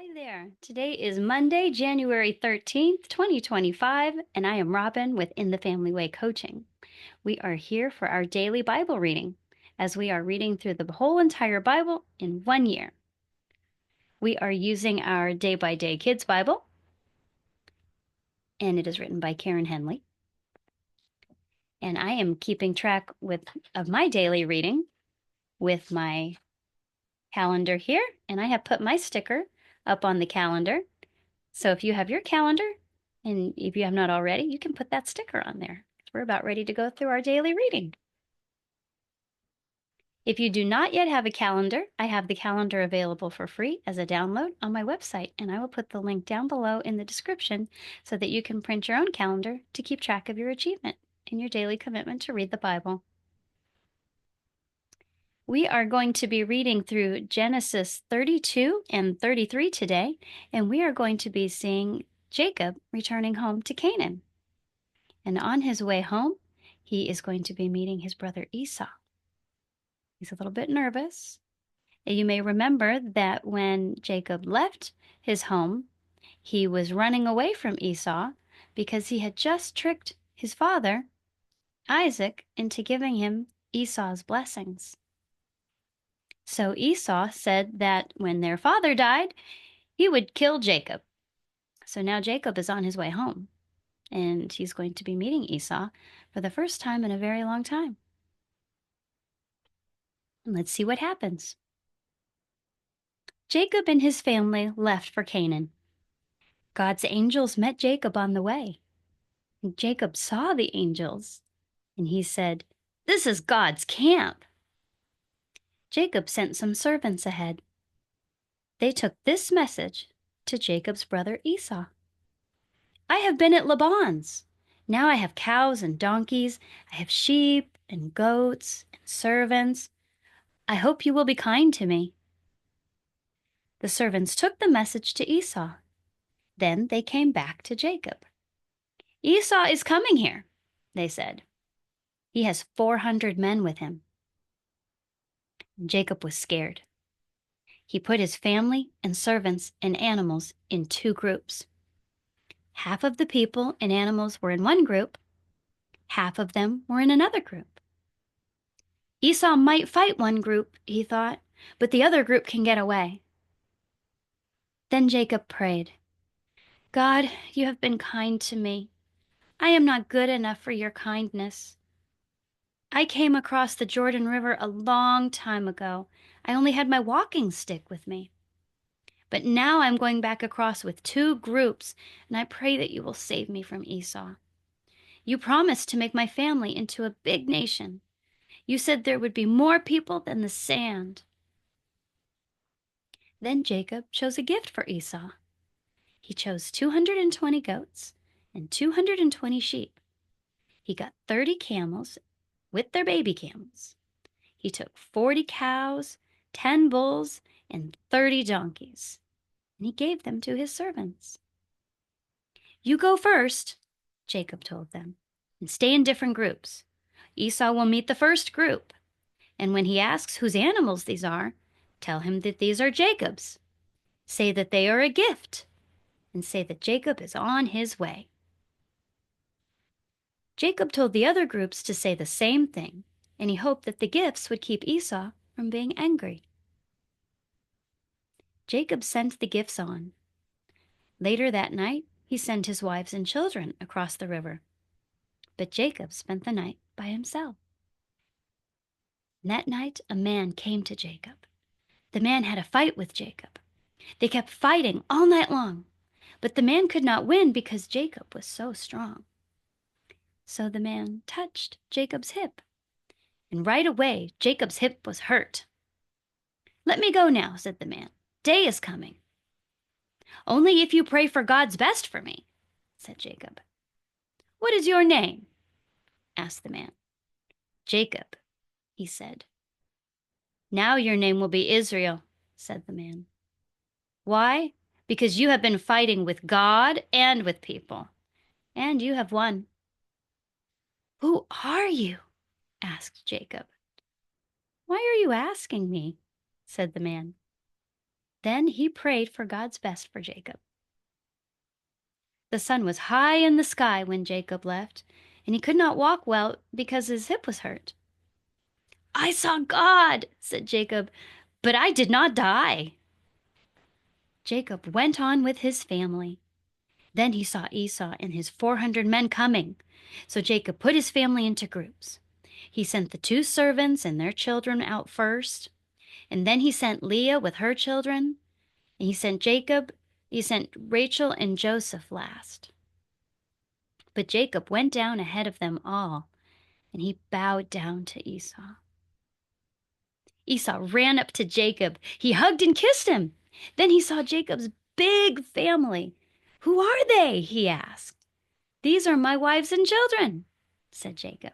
Hi there. Today is Monday, January 13th, 2025, and I am Robin with In the Family Way Coaching. We are here for our daily Bible reading as we are reading through the whole entire Bible in 1 year. We are using our Day by Day Kids Bible, and it is written by Karen Henley. And I am keeping track of my daily reading with my calendar here, and I have put my sticker up on the calendar. So if you have your calendar, and if you have not already, you can put that sticker on there. We're about ready to go through our daily reading. If you do not yet have a calendar, I have the calendar available for free as a download on my website, and I will put the link down below in the description so that you can print your own calendar to keep track of your achievement and your daily commitment to read the Bible. We are going to be reading through Genesis 32 and 33 today, and we are going to be seeing Jacob returning home to Canaan. And on his way home, he is going to be meeting his brother Esau. He's a little bit nervous. You may remember that when Jacob left his home, he was running away from Esau because he had just tricked his father, Isaac, into giving him Esau's blessings. So Esau said that when their father died, he would kill Jacob. So now Jacob is on his way home, and he's going to be meeting Esau for the first time in a very long time. And let's see what happens. Jacob and his family left for Canaan. God's angels met Jacob on the way. And Jacob saw the angels, and he said, "This is God's camp." Jacob sent some servants ahead. They took this message to Jacob's brother Esau. "I have been at Laban's. Now I have cows and donkeys. I have sheep and goats and servants. I hope you will be kind to me." The servants took the message to Esau. Then they came back to Jacob. "Esau is coming here," they said. "He has 400 men with him." Jacob was scared. He put his family and servants and animals in two groups. Half of the people and animals were in one group. Half of them were in another group. Esau might fight one group, he thought, but the other group can get away. Then Jacob prayed, "God, you have been kind to me. I am not good enough for your kindness. I came across the Jordan River a long time ago. I only had my walking stick with me. But now I'm going back across with two groups, and I pray that you will save me from Esau. You promised to make my family into a big nation. You said there would be more people than the sand." Then Jacob chose a gift for Esau. He chose 220 goats and 220 sheep. He got 30 camels with their baby camels. He took 40 cows, 10 bulls, and 30 donkeys, and he gave them to his servants. "You go first," Jacob told them, "and stay in different groups. Esau will meet the first group, and when he asks whose animals these are, tell him that these are Jacob's. Say that they are a gift, and say that Jacob is on his way." Jacob told the other groups to say the same thing, and he hoped that the gifts would keep Esau from being angry. Jacob sent the gifts on. Later that night, he sent his wives and children across the river. But Jacob spent the night by himself. That night, a man came to Jacob. The man had a fight with Jacob. They kept fighting all night long, but the man could not win because Jacob was so strong. So the man touched Jacob's hip, and right away Jacob's hip was hurt. "Let me go now," said the man. "Day is coming." "Only if you pray for God's best for me," said Jacob. "What is your name?" asked the man. "Jacob," he said. "Now your name will be Israel," said the man. "Why? Because you have been fighting with God and with people, and you have won." "Who are you?" asked Jacob. "Why are you asking me?" said the man. Then he prayed for God's best for Jacob. The sun was high in the sky when Jacob left, and he could not walk well because his hip was hurt. "I saw God," said Jacob, "but I did not die." Jacob went on with his family. Then he saw Esau and his 400 men coming. So Jacob put his family into groups. He sent the 2 servants and their children out first, and then he sent Leah with her children, and he sent Rachel and Joseph last. But Jacob went down ahead of them all, and he bowed down to Esau. Esau ran up to Jacob. He hugged and kissed him. Then he saw Jacob's big family. "Who are they?" he asked. "These are my wives and children," said Jacob.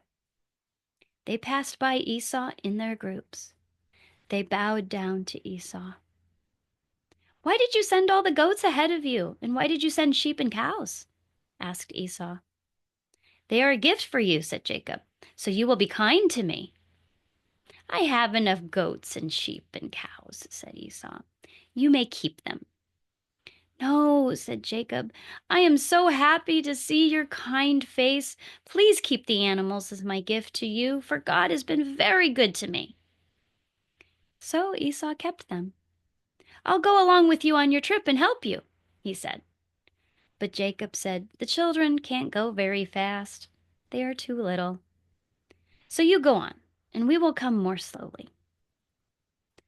They passed by Esau in their groups. They bowed down to Esau. "Why did you send all the goats ahead of you? And why did you send sheep and cows?" asked Esau. "They are a gift for you," said Jacob, "so you will be kind to me." "I have enough goats and sheep and cows," said Esau. "You may keep them." "No," said Jacob. "I am so happy to see your kind face. Please keep the animals as my gift to you, for God has been very good to me." So Esau kept them. "I'll go along with you on your trip and help you," he said. But Jacob said, "The children can't go very fast. They are too little. So you go on, and we will come more slowly."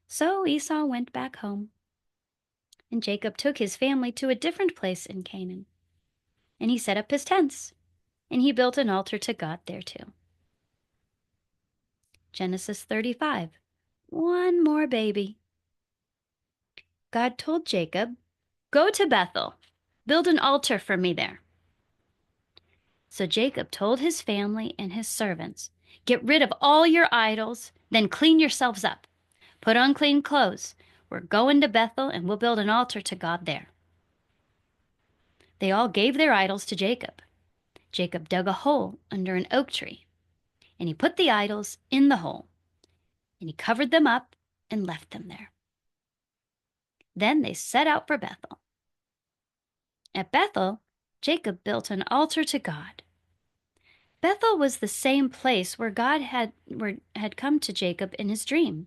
So Esau went back home, and Jacob took his family to a different place in Canaan, and he set up his tents, and he built an altar to God there too. Genesis 35. One more baby. God told Jacob, "Go to Bethel, build an altar for me there." So Jacob told his family and his servants, "Get rid of all your idols, then clean yourselves up. Put on clean clothes. We're going to Bethel and we'll build an altar to God there." They all gave their idols to Jacob. Jacob dug a hole under an oak tree, and he put the idols in the hole, and he covered them up and left them there. Then they set out for Bethel. At Bethel, Jacob built an altar to God. Bethel was the same place where God had come to Jacob in his dream.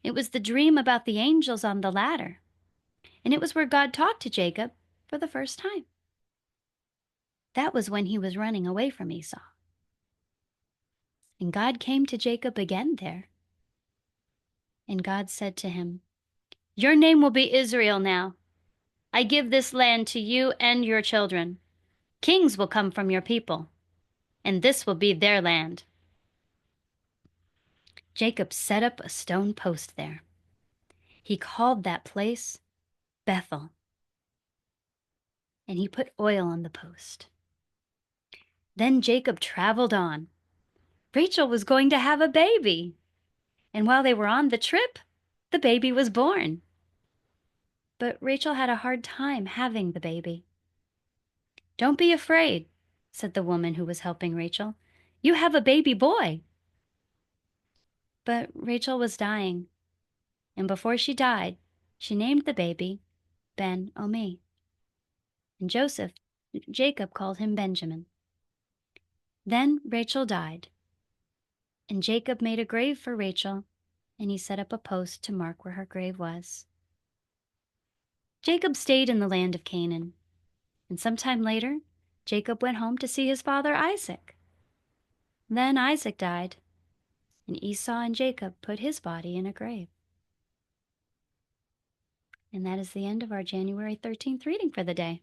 It was the dream about the angels on the ladder, and it was where God talked to Jacob for the first time. That was when he was running away from Esau. And God came to Jacob again there. And God said to him, "Your name will be Israel now. I give this land to you and your children. Kings will come from your people, and this will be their land." Jacob set up a stone post there. He called that place Bethel, and he put oil on the post. Then Jacob traveled on. Rachel was going to have a baby, and while they were on the trip, the baby was born. But Rachel had a hard time having the baby. "Don't be afraid," said the woman who was helping Rachel. "You have a baby boy." But Rachel was dying, and before she died, she named the baby Ben-Omi. And Jacob called him Benjamin. Then Rachel died, and Jacob made a grave for Rachel, and he set up a post to mark where her grave was. Jacob stayed in the land of Canaan, and sometime later, Jacob went home to see his father Isaac. Then Isaac died, and Esau and Jacob put his body in a grave. And that is the end of our January 13th reading for the day.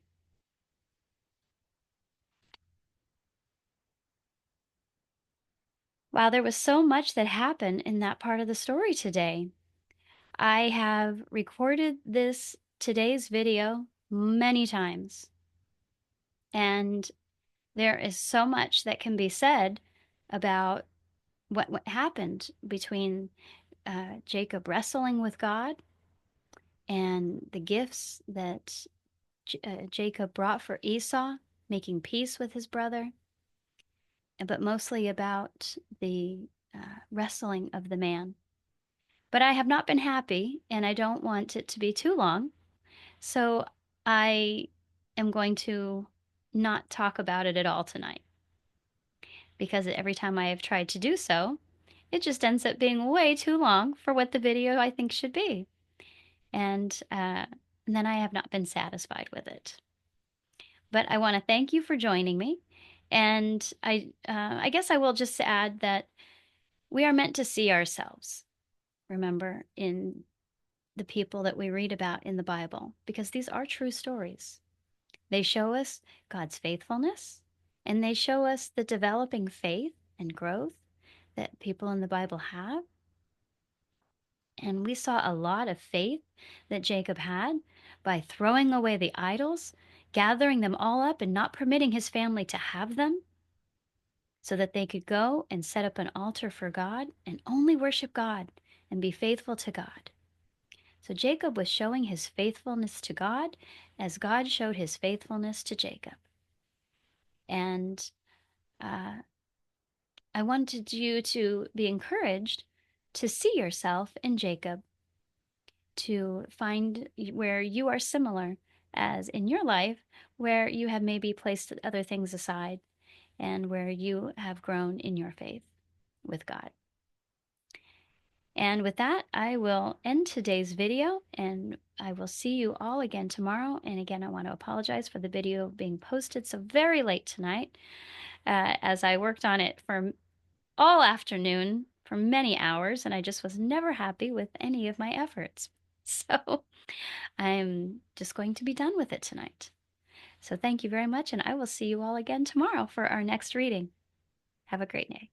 Wow, there was so much that happened in that part of the story today. I have recorded today's video many times, and there is so much that can be said about what happened between Jacob wrestling with God and the gifts that Jacob brought for Esau, making peace with his brother, but mostly about the wrestling of the man. But I have not been happy, and I don't want it to be too long. So I am going to not talk about it at all tonight because every time I have tried to do so, it just ends up being way too long for what the video I think should be. And then I have not been satisfied with it. But I want to thank you for joining me. And I guess I will just add that we are meant to see ourselves, remember, in the people that we read about in the Bible, because these are true stories. They show us God's faithfulness, and they show us the developing faith and growth that people in the Bible have. And we saw a lot of faith that Jacob had by throwing away the idols, gathering them all up, and not permitting his family to have them, so that they could go and set up an altar for God and only worship God and be faithful to God. So Jacob was showing his faithfulness to God as God showed his faithfulness to Jacob. And uh, I wanted you to be encouraged to see yourself in Jacob, to find where you are similar as in your life, where you have maybe placed other things aside and where you have grown in your faith with God. And with that, I will end today's video, and I will see you all again tomorrow. And again, I want to apologize for the video being posted so very late tonight, as I worked on it for all afternoon for many hours, and I just was never happy with any of my efforts. So I'm just going to be done with it tonight. So thank you very much, and I will see you all again tomorrow for our next reading. Have a great day.